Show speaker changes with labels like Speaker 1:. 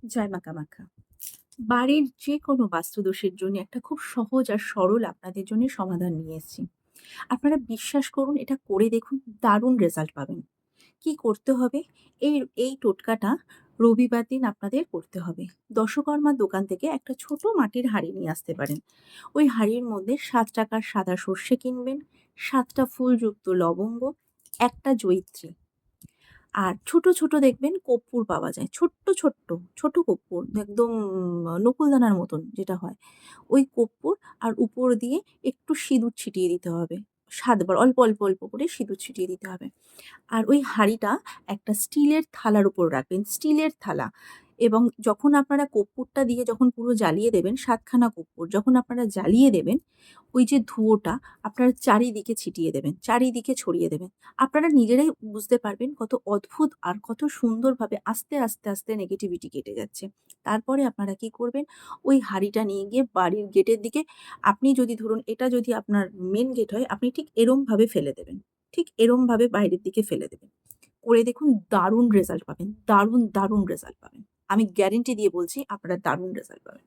Speaker 1: জয় মা কামাখ্যা। বাড়ির যেকোনো বাস্তুদোষের জন্য একটা খুব সহজ আর সরল আপনাদের জন্য সমাধান নিয়ে এসেছি। আপনারা বিশ্বাস করুন, এটা করে দেখুন, দারুণ রেজাল্ট পাবেন। কি করতে হবে? এই এই টোটকাটা রবিবার দিন আপনাদের করতে হবে। দশকর্মার দোকান থেকে একটা ছোট মাটির হাঁড়ি নিয়ে আসতে পারেন। ওই হাঁড়ির মধ্যে ৳৭ র সাদা সর্ষে কিনবেন, ৭ টা ফুলযুক্ত লবঙ্গ, একটা জয়িত্রী আর ছোট, ছোট দেখবেন কর্পূর পাওয়া যায়। ছোট্ট, ছোট্ট, ছোট কর্পূর একদম নকুলদানার মতন যেটা হয়। ওই কর্পূর আর উপর দিয়ে একটু সিঁদুর ছিটিয়ে দিতে হবে। ৭ বার অল্প, অল্প, অল্প করে সিঁদুর ছিটিয়ে দিতে হবে। আর ওই হাঁড়িটা একটা স্টিলের থালার উপর রাখবেন, স্টিলের থালা। এবং যখন আপনারা কর্পূরটা দিয়ে যখন পুরো জ্বালিয়ে দেবেন, ৭ খানা কর্পূর যখন আপনারা জ্বালিয়ে দেবেন, ওই যে ধুঁয়োটা আপনারা চারিদিকে ছিটিয়ে দেবেন, চারিদিকে ছড়িয়ে দেবেন। আপনারা নিজেরাই বুঝতে পারবেন কত অদ্ভুত আর কত সুন্দরভাবে আস্তে, আস্তে, আস্তে নেগেটিভিটি কেটে যাচ্ছে। তারপরে আপনারা কি করবেন, ওই হাঁড়িটা নিয়ে গিয়ে বাড়ির গেটের দিকে, আপনি যদি ধরুন এটা যদি আপনার মেইন গেট হয়, আপনি ঠিক এরমভাবে ফেলে দেবেন। ঠিক এরমভাবে বাইরের দিকে ফেলে দেবেন। করে দেখুন, দারুণ রেজাল্ট পাবেন। দারুণ, দারুণ রেজাল্ট পাবেন। আমি গ্যারান্টি দিয়ে বলছি আপনারা দারুণ রেজাল্ট পাবেন।